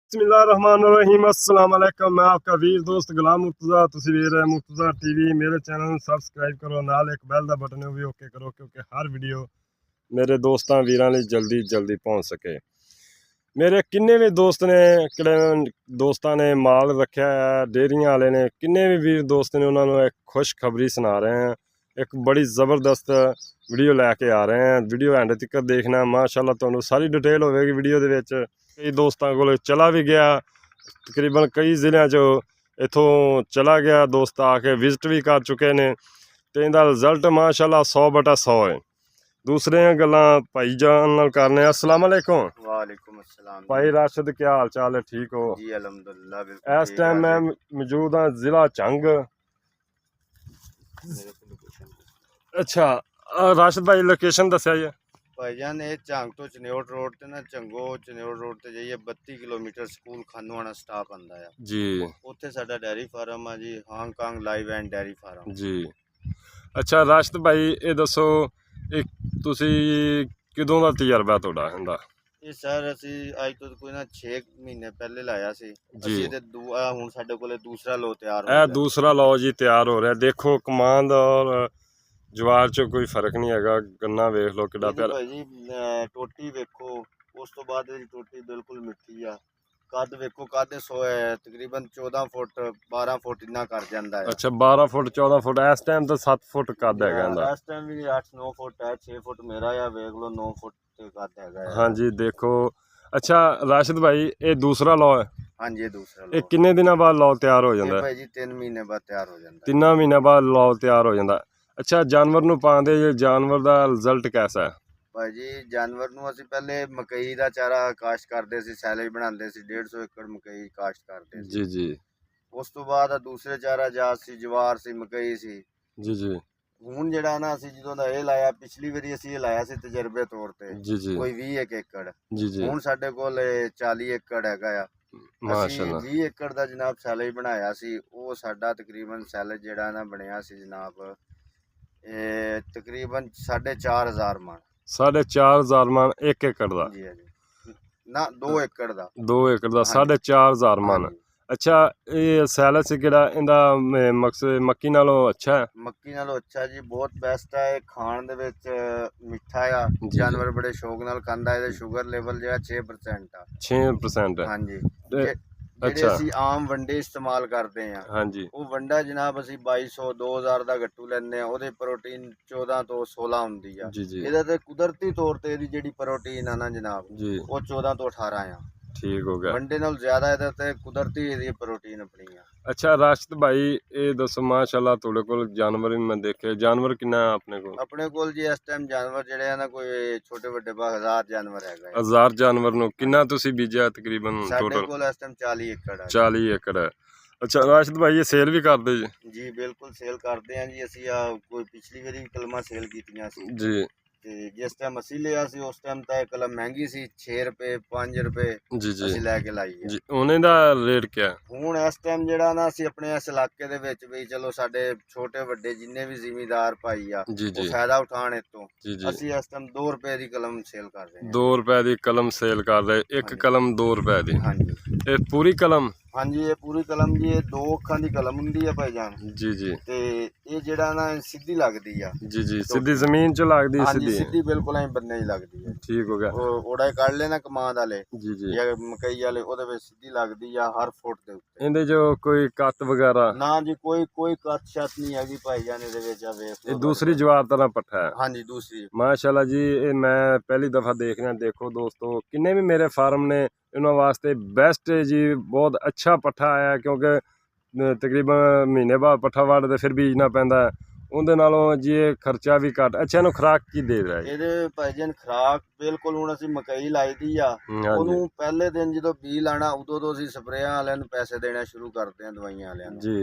बिस्मिल्लाहिर्रहमानिर्रहीम अस्सलाम वालेकुम। मैं आपका वीर दोस्त गुलाम मुर्तज़ा। तुसी वीर है मुर्तज़ा टीवी। मेरे चैनल ਨੂੰ ਸਬਸਕ੍ਰਾਈਬ ਕਰੋ, ਨਾਲ ਇੱਕ ਬੈਲ ਦਾ ਬਟਨ ਉਹ ਵੀ ਓਕੇ ਕਰੋ ਕਿਉਂਕਿ ਹਰ ਵੀਡੀਓ ਮੇਰੇ ਦੋਸਤਾਂ ਵੀਰਾਂ ਲਈ ਜਲਦੀ ਪਹੁੰਚ ਸਕੇ। ਮੇਰੇ ਕਿੰਨੇ ਵੀ ਦੋਸਤ ਨੇ ਕਿਹੜੇ ਦੋਸਤਾਂ ਨੇ ਮਾਲ ਰੱਖਿਆ ਹੈ, ਡੇਅਰੀਆਂ ਵਾਲੇ ਨੇ, ਕਿੰਨੇ ਵੀ ਵੀਰ ਦੋਸਤ ਨੇ, ਉਹਨਾਂ ਨੂੰ ਇੱਕ ਖੁਸ਼ਖਬਰੀ ਸੁਣਾ ਰਹੇ हैं। एक बड़ी ज़बरदस्त वीडियो लैके आ रहे हैं। वीडियो एंड तक देखना, माशाल्लाह तुहानू सारी डिटेल होगी वीडियो दे विच। कई दोस्तों को चला भी गया, तकरीबन कई ज़िलों चो इथों चला गया, दोस्त आके विजिट भी कर चुके हैं तो इहदा रिजल्ट माशाल्लाह 100/100 है। दूसरे गल्लां भाई जान नाल करने। अस्सलाम वालेकुम। वालेकुम अस्सलाम भाई राशिद, क्या हाल चाल है? ठीक हो जी? अल्हम्दुलिल्लाह बिल्कुल। इस टाइम मैं मौजूद हाँ ज़िला झंग। अच्छा राशिद भाई लोकेशन दस्या जी। भाईजान ये झंग तो चनेौट रोड ते ना झंगो चनेौट रोड ते जाइए 32 किलोमीटर स्कूल खानोवाना स्टाफ आंदा है जी। उत्थे साडा डेयरी फार्म है जी, Hong Kong live and dairy farm जी। अच्छा राशिद भाई ये दसो तुसी किदों दा तजर्बा तुहाडा इहदा? ये सर असी अज तो कोई ना 6 महीने पहले लाया सी जी। असी ते हुण साडे कोले दूसरा लो तैयार हो ਇਹ गया। दूसरा लो जी तैयार हो रहा। देखो कमांड और जवार च कोई फर्क नहीं हैगा। गन्ना वेख लो किड्डा ਇਹਦੀ प्यारा। ਭਾਈ ਜੀ ਟੋਟੀ ਵੇਖੋ, ਉਸ ਤੋਂ ਬਾਅਦ ਇਹਦੀ ਟੋਟੀ ਬਿਲਕੁਲ ਮਿੱਠੀ ਆ। ਕੱਦ ਵੇਖੋ, ਕੱਦ ਤਕਰੀਬਨ 14 ਫੁੱਟ 12 ਫੁੱਟ ਇੰਨਾ ਕਰ ਜਾਂਦਾ ਹੈ। अच्छा 12 फुट 14 फुट इस टाइम तो 7 फुट कद हैगा इहदा। ਇਸ ਟਾਈਮ ਵੀ 8-9 ਫੁੱਟ ਹੈ, 6 ਫੁੱਟ ਮੇਰਾ ਆ, ਵੇਖ ਲਓ 9 ਫੁੱਟ ਤੇ ਕੱਦ ਹੈਗਾ। हाँ जी देखो। अच्छा राशिद भाई ये दूसरा लो है, ਹਾਂਜੀ ਇਹ ਦੂਸਰਾ ये ਲੋ। किन्ने दिनों बाद लो तैयार हो ਇਹ जाता है? ਭਾਈ ਜੀ 3 ਮਹੀਨੇ ਬਾਅਦ ਤਿਆਰ ਹੋ ਜਾਂਦਾ। 3 महीने बाद लो तैयार हो जाता। अच्छा जानवर नूं पाਉਂਦੇ ਜੇ जानवर ਦਾ ਰਿਜ਼ਲਟ कैसा है? ਭਾਈ ਜੀ ਜਾਨਵਰ ਨੂੰ ਅਸੀਂ ਪਹਿਲੇ ਮਕਈ ਦਾ ਚਾਰਾ ਕਾਸ਼ਤ ਕਰਦੇ ਸੀ, ਸੈਲੇਜ ਬਣਾਉਂਦੇ ਸੀ, 150 ਏਕੜ ਮਕਈ ਕਾਸ਼ਤ ਕਰਦੇ ਸੀ। जी जी ਉਸ ਤੋਂ ਬਾਅਦ ਦੂਸਰੇ ਚਾਰਾ ਜਾਤ ਸੀ, ਜਵਾਰ ਸੀ, ਮਕਈ ਸੀ। जी जी ਹੁਣ ਜਿਹੜਾ ਨਾ ਅਸੀਂ ਜਦੋਂ ਦਾ ਇਹ ਲਾਇਆ, ਪਿਛਲੀ ਵਾਰੀ ਅਸੀਂ ਇਹ ਲਾਇਆ ਸੀ ਤਜਰਬੇ ਤੌਰ ਤੇ जी जी ਕੋਈ 20 ਏਕੜ। जी जी ਹੁਣ ਸਾਡੇ ਕੋਲ 40 ਏਕੜ ਹੈਗਾ ਆ। ਅਸੀਂ माशाल्लाह 20 ਏਕੜ ਦਾ ਜਨਾਬ ਸੈਲੇਜ ਬਣਾਇਆ ਸੀ। ਉਹ ਸਾਡਾ ਤਕਰੀਬਨ ਸੈਲੇਜ ਜਿਹੜਾ ਨਾ ਬਣਿਆ ਸੀ ਜਨਾਬ, ਇਹ ਤਕਰੀਬਨ 4500 ਮਣ। 4500 मन 1 एकड़ ਦਾ। ਜੀ ਹਾਂਜੀ, ਨਾ 2 ਏਕੜ ਦਾ। 2 एकड़ ਦਾ ਹਾਂਜੀ 4500 मन। ਹਾਂਜੀ। अच्छा ये सैलस ਕਿਹੜਾ ਇਹਦਾ ਮਕਸਦ ਮੱਕੀ ਨਾਲੋਂ ਅੱਛਾ ਹੈ? ਮੱਕੀ ਨਾਲੋਂ ਅੱਛਾ ਜੀ, ਬਹੁਤ ਬੈਸਟ ਹੈ। ਇਹ ਖਾਣ ਦੇ ਵਿੱਚ ਮਿੱਠਾ ਆ, ਜੀ। ਜਾਨਵਰ ਬੜੇ ਸ਼ੌਕ ਨਾਲ ਖਾਂਦਾ। ਇਹਦੇ ਸ਼ੂਗਰ ਲੈਵਲ ਜਿਹੜਾ 6% ਆ। 6% ਹੈ। ਹਾਂਜੀ। ਤੇ ਜਿਹੜੇ ਅੱਛਾ ਅਸੀਂ ਆਮ ਵੰਡੇ ਇਸਤੇਮਾਲ ਕਰਦੇ ਆ, हाँ जी ਉਹ ਵੰਡਾ ਜਨਾਬ ਅਸੀਂ 2200 2000 ਦਾ ਗੱਟੂ ਲੈਂਦੇ ਆ। ਉਹਦੇ ਪ੍ਰੋਟੀਨ 14 ਤੋਂ 16 ਹੁੰਦੀ ਆ। जी जी ਇਹਦਾ ਤੇ ਕੁਦਰਤੀ ਤੌਰ ਤੇ ਇਹਦੀ ਜਿਹੜੀ ਪ੍ਰੋਟੀਨ ਆ ਨਾ ਜਨਾਬ, जी ਉਹ 14 ਤੋਂ 18 ਆ। ठीक हो गया। ਵੰਡੇ ਨਾਲ ਜ਼ਿਆਦਾ ਇਹਦੇ ਤੇ ਕੁਦਰਤੀ ਇਹਦੀ ਪ੍ਰੋਟੀਨ ਆਪਣੀ ਆ। अच्छा राशिद भाई ये दसो माशाल्लाह ਤੁਹਾਡੇ ਕੋਲ जानवर भी मैं देखे। जानवर कितना है अपने को? ਆਪਣੇ ਕੋਲ ਜੀ ਇਸ ਟਾਈਮ ਜਾਨਵਰ ਜਿਹੜੇ ਆ ਨਾ, ਕੋਈ ਛੋਟੇ ਵੱਡੇ 1000 ਜਾਨਵਰ ਹੈਗਾ ਆ। 1000 जानवर ਨੂੰ ਕਿੰਨਾ ਤੁਸੀਂ ਬੀਜਿਆ ਤਕਰੀਬਨ ਸਾਡੇ ਟੋਟਲ? ਕੋਲ ਇਸ ਟਾਈਮ 40 ਏਕੜ ਆ। 40 एकड़ है। अच्छा राशिद भाई ये सेल भी करते जी? ਜੀ ਬਿਲਕੁਲ ਸੇਲ ਕਰਦੇ ਆ ਜੀ ਅਸੀਂ। ਆ ਕੋਈ ਪਿਛਲੀ ਵਾਰੀ ਵੀ ਕਲਮਾਂ ਸੇਲ ਕੀਤੀਆਂ ਸੀ जी ਤੇ ਜਿਸ ਟਾਈਮ ਅਸੀਂ ਲਿਆ ਸੀ ਉਸ ਟਾਈਮ ਤਾਂ ਇਹ ਕਲਮ ਮਹਿੰਗੀ ਸੀ, 6 ਰੁਪਏ 5 ਰੁਪਏ जी जी ਅਸੀਂ ਲੈ ਕੇ ਲਾਈ ਆ। जी उन्हें दा रेट क्या है? ਹੁਣ ਇਸ ਟਾਈਮ ਜਿਹੜਾ ਨਾ ਅਸੀਂ ਆਪਣੇ ਇਸ ਇਲਾਕੇ ਦੇ ਵਿੱਚ ਵੀ ਚਲੋ ਸਾਡੇ ਛੋਟੇ ਵੱਡੇ ਜਿੰਨੇ ਵੀ ਜ਼ਿਮੀਂਦਾਰ ਭਾਈ ਆ जी ਉਹ जी ਫਾਇਦਾ ਉਠਾਣ ਇਤੋਂ। जी जी ਅਸੀਂ ਇਸ ਟਾਈਮ 2 ਰੁਪਏ ਦੀ ਕਲਮ ਸੇਲ ਕਰ ਰਹੇ 2 रुपए की कलम सेल कर रहे। एक ਹਾਂਜੀ। कलम 2 रुपए की। ਹਾਂ। ਹਾਂਜੀ ये पूरी कलम? ਹਾਂਜੀ ਇਹ ਪੂਰੀ ਕਲਮ ਜੀ, ਇਹ 2 ਅੱਖਾਂ ਦੀ ਕਲਮ ਹੁੰਦੀ ਆ ਭਾਈਜਾਨ। जी जी ਤੇ ਇਹ ਜਿਹੜਾ ਨਾ ਸਿੱਧੀ ਲੱਗਦੀ ਆ। जी जी सीधी जमीन च लगती ਹਾਂਜੀ सीधी? ਸਿੱਧੀ ਬਿਲਕੁਲ ਐ ਬੰਨੇ ਹੀ ਲੱਗਦੀ ਆ। ठीक हो गया। ਉਹ ਓੜਾ ਕੱਢ ਲੈਣਾ ਕਮਾਦ ਵਾਲੇ जी जी ਜਾਂ ਮਕਈ ਵਾਲੇ, ਉਹਦੇ ਵਿੱਚ ਸਿੱਧੀ ਲੱਗਦੀ ਆ ਹਰ ਫੁੱਟ ਦੇ ਉੱਤੇ। इहदे जो कोई कत वगैरह? ਨਾ ਜੀ ਕੋਈ ਕੱਟ ਛੱਤ ਨਹੀਂ ਹੈਗੀ ਭਾਈਜਾਨ ਇਹਦੇ ਵਿੱਚ। ਆ ਵੇਖ ये ਲਓ। दूसरी जवार तरह पट्ठा है? ਹਾਂਜੀ ਦੂਸਰੀ। माशाल्लाह जी ये मैं पहली दफ़ा देख रहा। देखो दोस्तों किन्ने भी मेरे फार्म ने इन्होंने वास्ते बेस्ट है जी। बहुत अच्छा पट्ठा आया क्योंकि तकरीबन महीने बाद पट्ठा वढ़ फिर बीजना पैंदा है। ਉਹਦੇ ਨਾਲੋਂ ਜੀ ਇਹ ਖਰਚਾ ਵੀ ਘੱਟ। ਅੱਛਾ ਇਹਨੂੰ ਖੁਰਾਕ ਕੀ ਦੇ ਰਿਹਾ ਹੈ? ਇਹਦੇ ਭਾਈਜਾਨ ਖਰਾਕ ਬਿਲਕੁਲ, ਹੁਣ ਅਸੀਂ ਮਕਈ ਲਾਈ ਦੀ ਆ, ਹਾਂਜੀ ਉਹਨੂੰ ਪਹਿਲੇ ਦਿਨ ਜਦੋਂ ਬੀ ਲਾਣਾ ਉਦੋਂ ਤੋਂ ਅਸੀਂ ਸਪਰੇਆਂ ਵਾਲਿਆਂ ਨੂੰ ਪੈਸੇ ਦੇਣਾ ਸ਼ੁਰੂ ਕਰਦੇ ਆ, ਦਵਾਈਆਂ ਵਾਲਿਆਂ ਨੂੰ। ਜੀ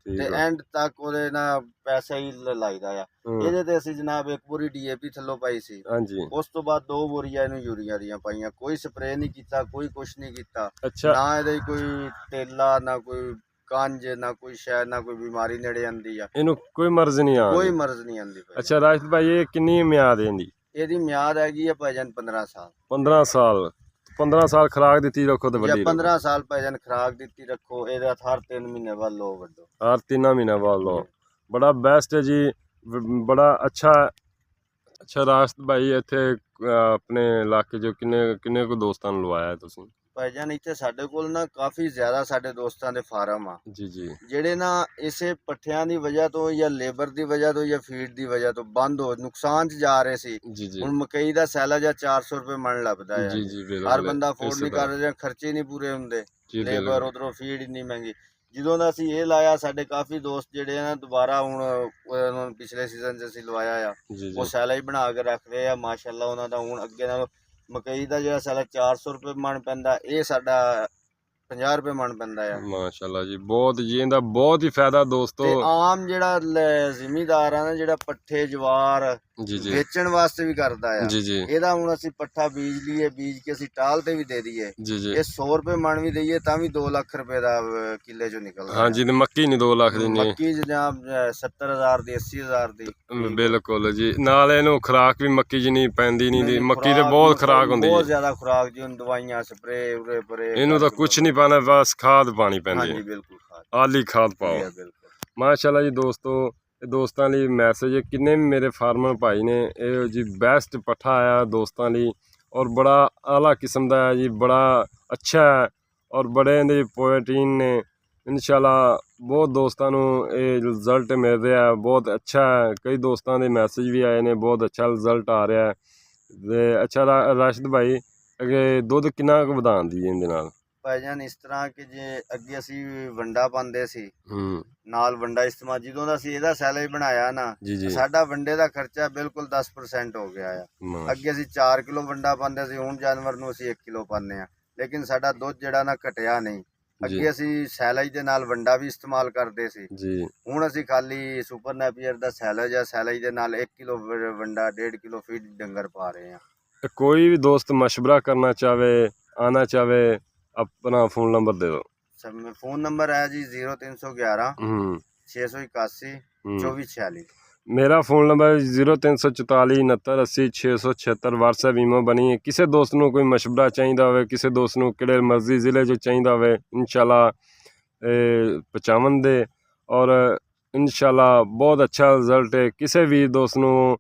ਤੇ ਠੀਕ ਹੈ। ਐਂਡ ਤੱਕ ਉਹਦੇ ਨਾਲ ਪੈਸਾ ਹੀ ਲਾਈਦਾ ਆ। ਇਹਦੇ ਤੇ ਅਸੀਂ ਜਨਾਬ ਇੱਕ ਬੋਰੀ DAP ਥੱਲੋਂ ਪਾਈ ਸੀ। ਹਾਂਜੀ ਉਸ ਤੋਂ ਬਾਅਦ 2 ਬੋਰੀਆਂ ਇਹਨੂੰ ਯੂਰੀਆ ਦੀਆਂ ਪਾਈਆਂ। ਕੋਈ ਸਪਰੇਅ ਨਹੀਂ ਕੀਤਾ, ਕੋਈ ਕੁਛ ਨਹੀਂ ਕੀਤਾ। ਅੱਛਾ ਨਾ ਇਹਦੇ ਕੋਈ ਤੇਲਾ, ਨਾ ਕੋਈ ਕੰਜ, ਨਾ ਕੋਈ ਸ਼ਾਇਦ ਨਾ ਕੋਈ ਬਿਮਾਰੀ ਨੇੜੇ ਆਂਦੀ ਆ। ਇਹਨੂੰ ਕੋਈ ਮਰਜ਼ ਨਹੀਂ ਆ? ਕੋਈ ਮਰਜ਼ ਨਹੀਂ ਆਂਦੀ ਭਾਈ। ਅੱਛਾ ਰਾਸ਼ਦ ਭਾਈ ਇਹ ਕਿੰਨੀ ਮਿਆਦ ਹੈ ਇਹਦੀ? ਇਹਦੀ ਮਿਆਦ ਹੈਗੀ ਆ ਭਾਈਜਾਨ 15 ਸਾਲ। 15 ਸਾਲ। 15 ਸਾਲ ਖੁਰਾਕ ਦਿੱਤੀ ਰੱਖੋ ਤੇ ਜੇ ਵੱਡੀ 15 ਸਾਲ ਭਾਈਜਾਨ ਖੁਰਾਕ ਦਿੱਤੀ ਰੱਖੋ, ਇਹਦਾ ਹਰ 3 ਮਹੀਨੇ ਬਾਅਦ ਲੋ ਵੱਡੋ। ਹਰ 3 ਮਹੀਨੇ ਬਾਅਦ ਲਓ। ਬੜਾ ਬੈਸਟ ਹੈ ਜੀ, ਬੜਾ ਅੱਛਾ ਰਾਸ਼ਦ ਭਾਈ। ਇੱਥੇ ਆਪਣੇ ਇਲਾਕੇ 'ਚ ਕਿੰਨੇ ਕੁ ਦੋਸਤਾਂ ਨੂੰ ਲਵਾਇਆ ਤੁਸੀਂ? ਭਾਈਜਾਨ ਇੱਥੇ ਸਾਡੇ ਕੋਲ ਨਾ ਕਾਫੀ ਜ਼ਿਆਦਾ ਸਾਡੇ ਦੋਸਤਾਂ ਦੇ ਫਾਰਮ ਆ, ਜੀ ਜੀ ਜਿਹੜੇ ਨਾ ਇਸੇ ਪੱਠਿਆਂ ਦੀ ਵਜ੍ਹਾ ਤੋਂ ਜਾਂ ਲੇਬਰ ਦੀ ਵਜ੍ਹਾ ਤੋਂ ਜਾਂ ਫੀਡ ਦੀ ਵਜ੍ਹਾ ਤੋਂ ਬੰਦ ਹੋ ਨੁਕਸਾਨ 'ਚ ਜਾ ਰਹੇ ਸੀ। ਜੀ ਜੀ ਹੁਣ ਮਕਈ ਦਾ ਸੈਲਾ ਜਾਂ 400 ਰੁਪਏ ਮਣ ਲੱਭਦਾ ਹੈ, ਜੀ ਜੀ ਹਰ ਬਿਲਕੁਲ ਬੰਦਾ ਅਫੋਰਡ ਨਹੀਂ ਕਰ ਰਿਹਾ, ਖਰਚੇ ਨਹੀਂ ਪੂਰੇ ਹੁੰਦੇ, ਜੀ ਲੇਬਰ ਬਿਲਕੁਲ ਉਧਰੋਂ ਫੀਡ ਇੰਨੀ ਮਹਿੰਗੀ। ਜਦੋਂ ਦਾ ਅਸੀਂ ਇਹ ਲਾਇਆ, ਸਾਡੇ ਕਾਫੀ ਦੋਸਤ ਜਿਹੜੇ ਆ ਨਾ ਦੁਬਾਰਾ ਹੁਣ ਉਹਨਾਂ ਨੂੰ ਪਿਛਲੇ ਸੀਜ਼ਨ 'ਚ ਅਸੀਂ ਲਵਾਇਆ ਆ, ਜੀ ਉਹ ਜੀ ਸੈਲਾ ਹੀ ਬਣਾ ਕੇ ਰੱਖ ਰਹੇ ਆ ਮਾਸ਼ਾਅੱਲਾ। ਉਹਨਾਂ ਦਾ ਹੁਣ ਅੱਗੇ ਨਾਲ ਮਕਈ ਦਾ ਜਿਹੜਾ ਸੈਲਾ 400 ਰੁਪਏ ਮਣ ਪੈਂਦਾ, ਇਹ ਸਾਡਾ 50 ਰੁਪਏ ਮਣ ਪੈਂਦਾ ਆ। ਮਾਸ਼ਾਅੱਲਾ ਜੀ, ਬਹੁਤ ਜੀ, ਇਹਦਾ ਬਹੁਤ ਹੀ ਫਾਇਦਾ ਦੋਸਤੋ। ਤੇ ਆਮ ਜਿਹੜਾ ਜ਼ਿਮੀਦਾਰ ਆ ਨਾ, ਜਿਹੜਾ ਪੱਠੇ ਜਵਾਰ ਜੀ ਜੀ ਵੇਚਣ ਵਾਸਤੇ ਵੀ ਕਰਦਾ ਆ, ਜੀ ਜੀ ਇਹਦਾ ਹੁਣ ਅਸੀਂ ਪੱਠਾ ਬੀਜ ਲਈਏ, ਬੀਜ ਕੇ ਅਸੀਂ ਟਾਲ ਤੇ ਵੀ ਦੇ ਦਈਏ, ਜੀ ਜੀ ਇਹ 100 ਰੁਪਏ ਮਣ ਵੀ ਦਈਏ ਤਾਂ ਵੀ 2 ਲੱਖ ਰੁਪਏ ਦਾ ਕਿੱਲੇ ਚੋਂ ਨਿਕਲਦਾ। ਹਾਂਜੀ, ਤੇ ਮੱਕੀ ਨਹੀਂ 2 ਲੱਖ ਦੀ ਨਹੀਂ, ਮੱਕੀ ਜਾਂ 70,000 ਦੀ 80,000 ਦੀ। ਬਿਲਕੁਲ ਜੀ। ਨਾਲ ਇਹਨੂੰ ਖੁਰਾਕ ਵੀ ਮੱਕੀ ਜਿੰਨੀ ਪੈਂਦੀ ਨਹੀਂ ਦੀ, ਮੱਕੀ ਤੇ ਬਹੁਤ ਖੁਰਾਕ ਹੁੰਦੀ ਬਹੁਤ ਜੀ, ਜ਼ਿਆਦਾ ਖੁਰਾਕ ਜੀ, ਹੁਣ ਦਵਾਈਆਂ ਸਪਰੇ ਉਰੇ ਪਰੇ ਇਹਨੂੰ ਤਾਂ ਕੁਝ ਨਹੀਂ ਪਾਣਾ, ਬਸ ਖਾਦ ਪਾਣੀ ਪੈਂਦੀ ਹਾਂਜੀ ਹੈ, ਬਿਲਕੁਲ ਖਾਦ ਆਲੀ ਖਾਦ ਪਾਓ। ਬਿਲਕੁਲ। ਮਾਸ਼ਾਅੱਲਾ ਜੀ ਦੋਸਤੋ, ਇਹ ਦੋਸਤਾਂ ਲਈ ਮੈਸੇਜ ਹੈ, ਕਿੰਨੇ ਵੀ ਮੇਰੇ ਫਾਰਮਰ ਭਾਈ ਨੇ, ਇਹ ਜੀ ਬੈਸਟ ਪੱਠਾ ਆਇਆ ਦੋਸਤਾਂ ਲਈ, ਔਰ ਬੜਾ ਆਲਾ ਕਿਸਮ ਦਾ ਹੈ ਜੀ, ਬੜਾ ਅੱਛਾ ਹੈ, ਔਰ ਬੜੇ ਇਹਦੇ ਪ੍ਰੋਟੀਨ ਨੇ। ਇਨਸ਼ਾਅੱਲਾ ਬਹੁਤ ਦੋਸਤਾਂ ਨੂੰ ਇਹ ਰਿਜ਼ਲਟ ਮਿਲ ਰਿਹਾ, ਬਹੁਤ ਅੱਛਾ ਹੈ। ਕਈ ਦੋਸਤਾਂ ਦੇ ਮੈਸੇਜ ਵੀ ਆਏ ਨੇ, ਬਹੁਤ ਅੱਛਾ ਰਿਜ਼ਲਟ ਆ ਰਿਹਾ ਹੈ। ਤੇ ਅੱਛਾ ਰਾਸ਼ਦ ਭਾਈ, ਅੱਗੇ ਦੁੱਧ ਕਿੰਨਾ ਕੁ ਵਧਾਉਣ ਦੀ ਇਹਦੇ ਨਾਲ? ਭਾਈਜਾਨ ਇਸ ਤਰ੍ਹਾਂ ਕਿ ਜੇ ਅੱਗੇ ਅਸੀਂ ਵੰਡਾ ਪਾਉਂਦੇ ਸੀ, ਹੂੰ ਨਾਲ ਵੰਡਾ ਇਸਤੇਮਾਲ, ਜਦੋਂ ਦਾ ਅਸੀਂ ਇਹਦਾ ਸੈਲਾ ਹੀ ਬਣਾਇਆ ਨਾ, ਜੀ ਜੀ ਸਾਡਾ ਵੰਡੇ ਦਾ ਖਰਚਾ ਬਿਲਕੁਲ 10% ਹੋ ਗਿਆ ਆ। ਅੱਗੇ ਅਸੀਂ 4 ਕਿਲੋ ਵੰਡਾ ਪਾਉਂਦੇ ਸੀ, ਹੁਣ ਜਾਨਵਰ ਨੂੰ ਅਸੀਂ 1 ਕਿਲੋ ਪਾਉਂਦੇ ਆ, ਲੇਕਿਨ ਸਾਡਾ ਦੁੱਧ ਜਿਹੜਾ ਨਾ ਘਟਿਆ ਨਹੀਂ। ਅੱਗੇ ਅਸੀਂ ਸੈਲਜ ਦੇ ਨਾਲ ਵੰਡਾ ਵੀ ਇਸਤੇਮਾਲ ਕਰਦੇ ਸੀ, ਜੀ ਹੁਣ ਅਸੀਂ ਖਾਲੀ ਸੁਪਰ ਨੈਪੀਅਰ ਦਾ ਸੈਲਜ ਆ, ਸੈਲਜ ਦੇ ਨਾਲ 1 ਕਿਲੋ ਵੰਡਾ 1.5 ਕਿਲੋ ਫੀਡ ਡੰਗਰ ਪਾ ਰਹੇ ਆ। ਕੋਈ ਵੀ ਦੋਸਤ ਮਸ਼ਵਰਾ ਕਰਨਾ ਚਾਹਵੇ, ਆना ਚਾਹਵੇ, अपना फ़ोन नंबर दे दो। फ़ोन नंबर है जी 0311 हम्म 681 2446। मेरा फ़ोन नंबर 0344 69 80 676। WhatsApp ईमो बनी है। किसी दोस्त ਨੂੰ ਕੋਈ ਮਸ਼ਵਰਾ ਚਾਹੀਦਾ ਹੋਵੇ, ਕਿਸੇ ਦੋਸਤ ਨੂੰ ਕਿਹੜੇ ਮਰਜ਼ੀ ਜ਼ਿਲ੍ਹੇ 'ਚ ਚਾਹੀਦਾ ਹੋਵੇ, ਇਨਸ਼ਾਅੱਲਾ ਪਹੁੰਚਾਉਣ ਦੇ, ਔਰ ਇਨਸ਼ਾਅੱਲਾ ਬਹੁਤ ਅੱਛਾ ਰਿਜ਼ਲਟ ਹੈ। ਕਿਸੇ ਵੀ ਦੋਸਤ ਨੂੰ,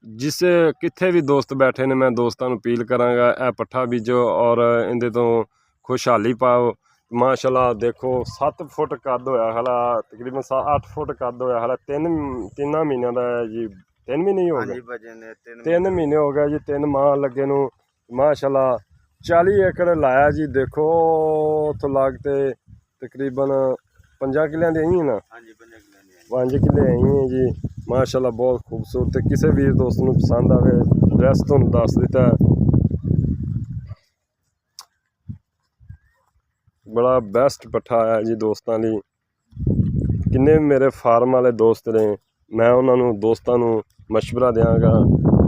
ਜਿਸੇ ਕਿੱਥੇ ਵੀ ਦੋਸਤ ਬੈਠੇ ਨੇ, ਮੈਂ ਦੋਸਤਾਂ ਨੂੰ ਅਪੀਲ ਕਰਾਂਗਾ, ਇਹ ਪੱਠਾ ਬੀਜੋ ਔਰ ਇਹਦੇ ਤੋਂ खुशहाली पाओ। माशाल्लाह देखो 7 फुट कद होया हला, तकरीबन 8 फुट कद होया हला, 3 महीनों का जी, 3 महीने ही हो गए, 3 महीने हो गए जी, 3 माह लगे नू। माशाल्लाह 40 एकड़ लाया जी। देखो उतो लागते तकरीबन 5 किले दी ही ना, 5 किले आई हैं जी। माशाल्लाह बहुत खूबसूरत। किसी भी दोस्त नू पसंद आवे, एड्रैस तुहानू दस दिता है। बड़ा बेस्ट पट्ठा आया जी दोस्तों लिए। किन्ने मेरे फार्म वाले दोस्त ने, मैं उन्होंने दोस्तों को मशवरा देंगा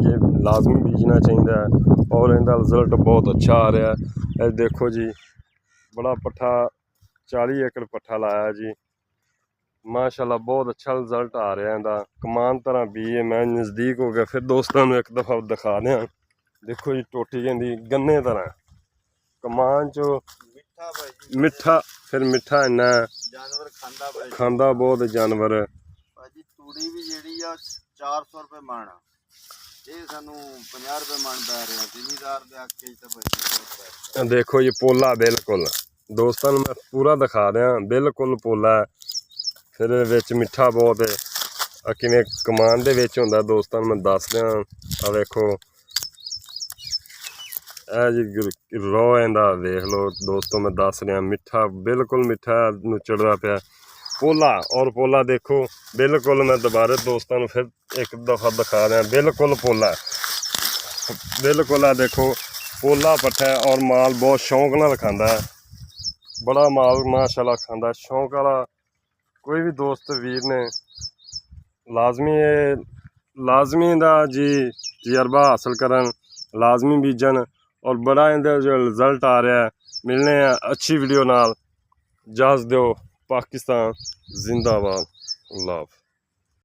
ये लाजमी बीजना चाहिए, और इनका रिजल्ट बहुत अच्छा आ रहा है। ये देखो जी, बड़ा पट्ठा 40 एकड़ पट्ठा लाया जी। माशाल्लाह बहुत अच्छा रिजल्ट आ रहा है इनका। कमान तरह बी है। मैं नज़दीक हो गया, फिर दोस्तों को एक दफ़ा दिखा दें। देखो जी टोटी कहती गन्ने तरह, कमान चो मिठा, फिर मिठा इन्ना जानवर खांदा बहुत जानवर। भाजी तूड़ी भी जेड़ी आ 400 रुपए मण आ, ये सानू 50 रुपए मण पै रहा। जिमीदार दे आके ते भाजी देखो ये पोला बिल्कुल दोस्तों मैं पूरा दिखा दिया, बिल्कुल पोला है। फिर विच मिठा बहुत है। किवें कमान दे विच हुंदा दोस्तों मैं दस दियां। आ देखो जी रो इंदा देख लो दोस्तों, मैं दस रहा मिठा, बिल्कुल मिठा चढ़ता पाया पोला। और पोला देखो बिल्कुल, मैं दोबारा दोस्तों फिर एक दफ़ा दिखा रहा, बिल्कुल पोला, बिल्कुल आ देखो पोला पट्ठा है। और माल बहुत शौक नाल खांदा है, बड़ा माल माशाल्लाह खांदा। शौक वाला कोई भी दोस्त वीर ने लाजमी दा जी तजर्बा हासिल करन, लाजमी बीजन, और बड़ा इनका जो रिजल्ट आ रहा है। मिलने हैं अच्छी वीडियो नाल। इजाज़त दो। पाकिस्तान जिंदाबाद। अल्लाह।